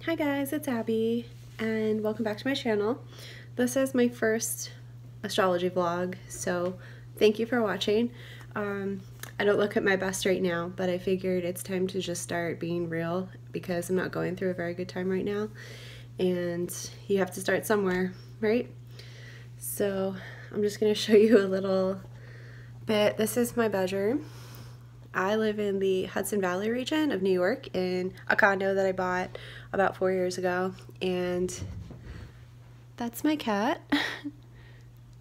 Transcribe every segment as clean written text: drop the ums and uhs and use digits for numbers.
Hi guys, it's Abby and welcome back to my channel. This is my first astrology vlog, so thank you for watching. I don't look at my best right now, but I figured it's time to just start being real because I'm not going through a very good time right now and you have to start somewhere, right? So I'm just going to show you a little bit. This is my bedroom. I live in the Hudson Valley region of New York in a condo that I bought about 4 years ago, and that's my cat.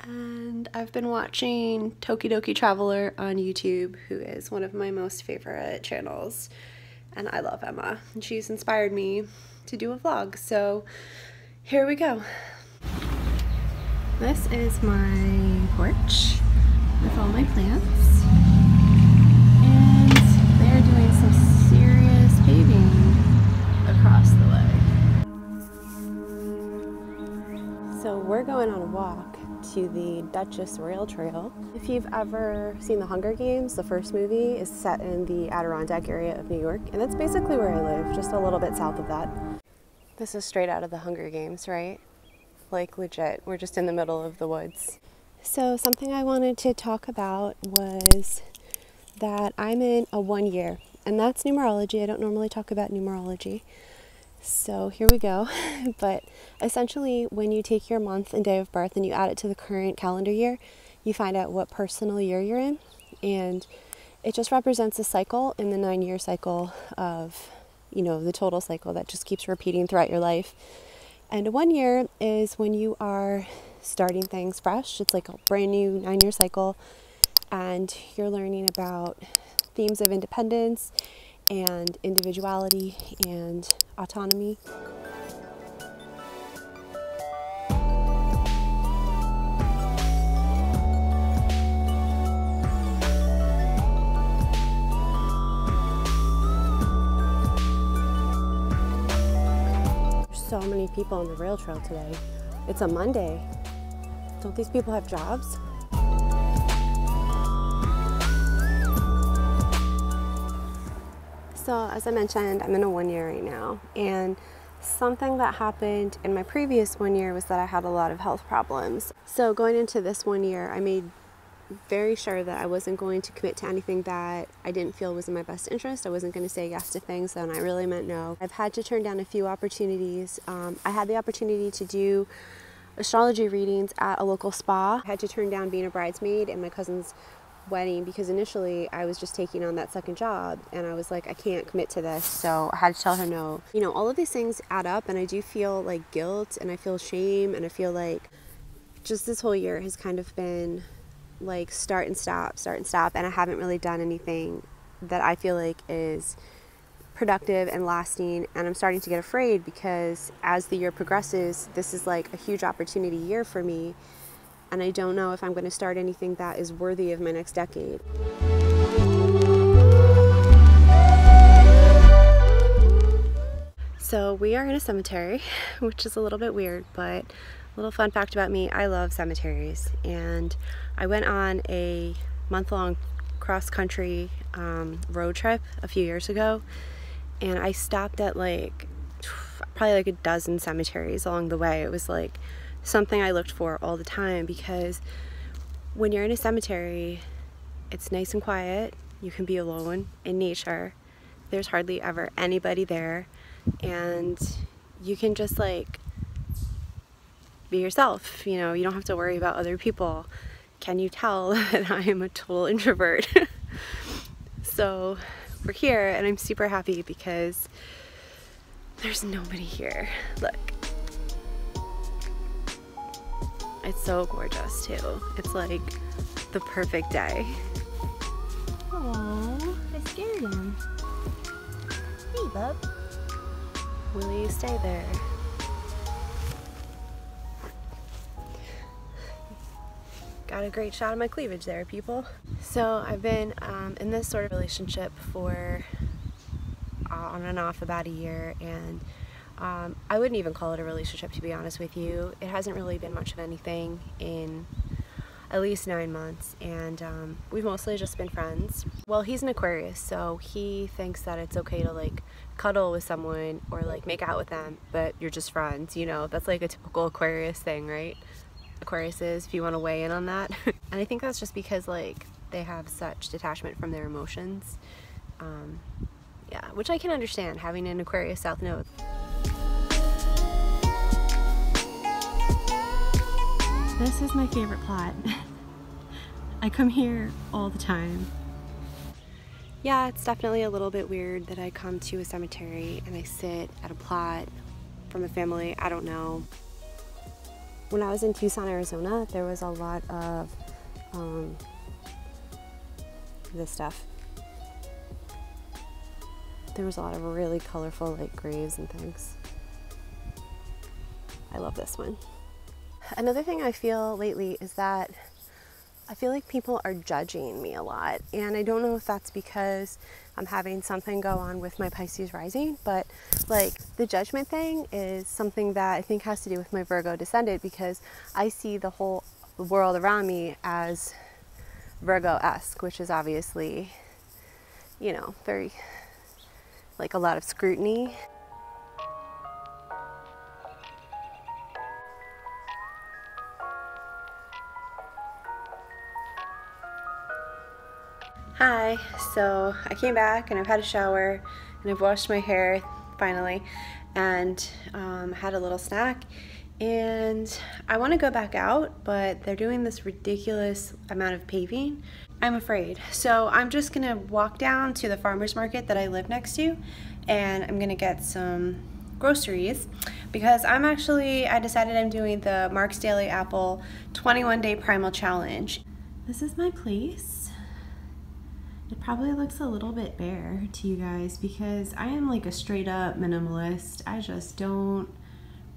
And I've been watching Tokidoki Traveler on YouTube, who is one of my most favorite channels, and I love Emma, and she's inspired me to do a vlog, so here we go. This is my porch with all my plants. Doing some serious paving across the way. So we're going on a walk to the Duchess Rail Trail. If you've ever seen The Hunger Games, the first movie is set in the Adirondack area of New York, and that's basically where I live, just a little bit south of that. This is straight out of The Hunger Games, right? Like legit, we're just in the middle of the woods. So something I wanted to talk about was that I'm in a 1 year, and that's numerology. I don't normally talk about numerology, so here we go. But essentially, when you take your month and day of birth and you add it to the current calendar year, you find out what personal year you're in, and it just represents a cycle in the 9-year cycle of, the total cycle that just keeps repeating throughout your life. And a 1 year is when you are starting things fresh. It's like a brand new 9-year cycle, and you're learning about themes of independence and individuality and autonomy. There's so many people on the rail trail today. It's a Monday. Don't these people have jobs? So as I mentioned, I'm in a 1 year right now, and something that happened in my previous 1 year was that I had a lot of health problems. So going into this 1 year, I made very sure that I wasn't going to commit to anything that I didn't feel was in my best interest. I wasn't going to say yes to things that I really meant no. I've had to turn down a few opportunities. I had the opportunity to do astrology readings at a local spa. I had to turn down being a bridesmaid in my cousin's wedding because initially I was just taking on that second job, and I was like, I can't commit to this, so I had to tell her no. All of these things add up, and I do feel like guilt, and I feel shame, and I feel like just this whole year has kind of been like start and stop, and I haven't really done anything that I feel like is productive and lasting, and I'm starting to get afraid because as the year progresses, this is like a huge opportunity year for me, and I don't know if I'm going to start anything that is worthy of my next decade. So we are in a cemetery, which is a little bit weird, but a little fun fact about me, I love cemeteries, and I went on a month-long cross-country road trip a few years ago, and I stopped at probably like a dozen cemeteries along the way. It was like something I looked for all the time, because when you're in a cemetery, it's nice and quiet. You can be alone in nature. There's hardly ever anybody there, and you can just like be yourself. You don't have to worry about other people. Can you tell that I am a total introvert? So we're here, and I'm super happy because there's nobody here. Look. It's so gorgeous too. It's like the perfect day. Aww, I scared him. Hey, bub. Will you stay there? Got a great shot of my cleavage there, people. So I've been in this sort of relationship for on and off about a year, and I wouldn't even call it a relationship, to be honest with you. It hasn't really been much of anything in at least 9 months, and we've mostly just been friends. Well, he's an Aquarius, so he thinks that it's okay to like cuddle with someone or like make out with them, but you're just friends, you know? That's like a typical Aquarius thing, right? Aquariuses, if you want to weigh in on that. And I think that's just because like they have such detachment from their emotions. Yeah, which I can understand, having an Aquarius South Node. This is my favorite plot. I come here all the time. Yeah, it's definitely a little bit weird that I come to a cemetery and I sit at a plot from a family I don't know. When I was in Tucson, Arizona, there was a lot of this stuff. There was a lot of really colorful like graves and things. I love this one. Another thing I feel lately is that I feel like people are judging me a lot, and I don't know if that's because I'm having something go on with my Pisces rising, but like the judgment thing is something that I think has to do with my Virgo descendant, because I see the whole world around me as Virgo-esque, which is obviously, you know, very like a lot of scrutiny. Hi, so I came back and I've had a shower and I've washed my hair finally, and had a little snack, and I want to go back out, but they're doing this ridiculous amount of paving. I'm afraid. So I'm just gonna walk down to the farmer's market that I live next to, and I'm gonna get some groceries because I decided I'm doing the Mark's Daily Apple 21-day Primal Challenge. This is my place. It probably looks a little bit bare to you guys because I am like a straight up minimalist. I just don't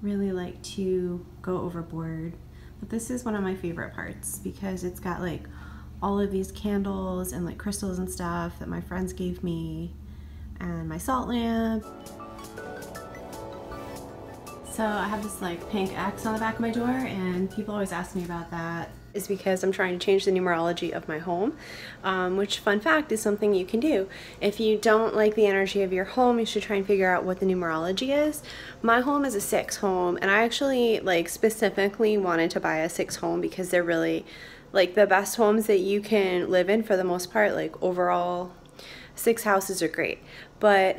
really like to go overboard. But this is one of my favorite parts because it's got like all of these candles and like crystals and stuff that my friends gave me, and my salt lamp. So I have this like pink X on the back of my door, and people always ask me about that. Is because I'm trying to change the numerology of my home, which, fun fact, is something you can do. If you don't like the energy of your home, you should try and figure out what the numerology is. My home is a 6 home, and I actually like specifically wanted to buy a 6 home because they're really like the best homes that you can live in for the most part. Like overall, 6 houses are great, but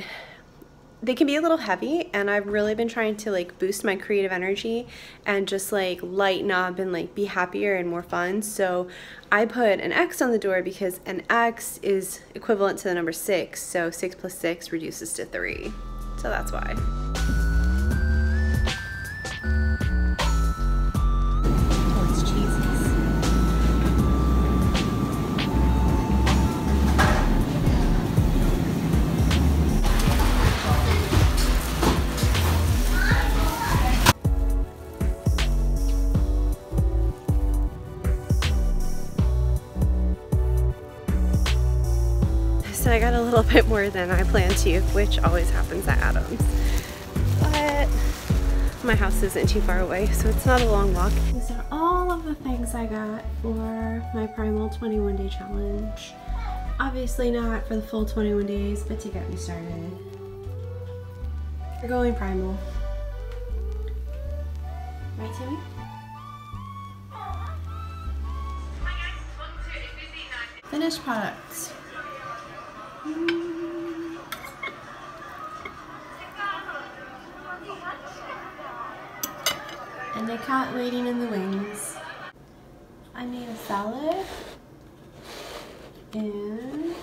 they can be a little heavy, and I've really been trying to like boost my creative energy and just like lighten up and like be happier and more fun. So I put an X on the door because an X is equivalent to the number 6, so 6 plus 6 reduces to 3. So that's why. Oh, it's cheesy. So I got a little bit more than I planned to, which always happens at Adams. But my house isn't too far away, so it's not a long walk. These are all of the things I got for my Primal 21-day challenge. Obviously not for the full 21 days, but to get me started. We're going Primal. Right, Timmy? Finished products. And they caught waiting in the wings. I made a salad in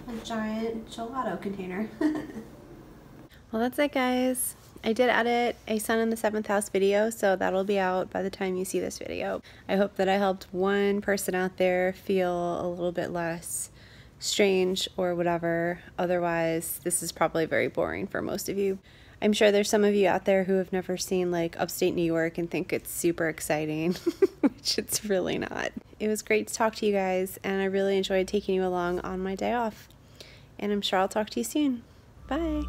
a giant gelato container. Well, that's it, guys. I did edit a Sun in the 7th house video, so that'll be out by the time you see this video. I hope that I helped one person out there feel a little bit less strange or whatever. Otherwise, this is probably very boring for most of you. I'm sure there's some of you out there who have never seen like upstate New York and think it's super exciting, which it's really not. It was great to talk to you guys, and I really enjoyed taking you along on my day off. And I'm sure I'll talk to you soon. Bye.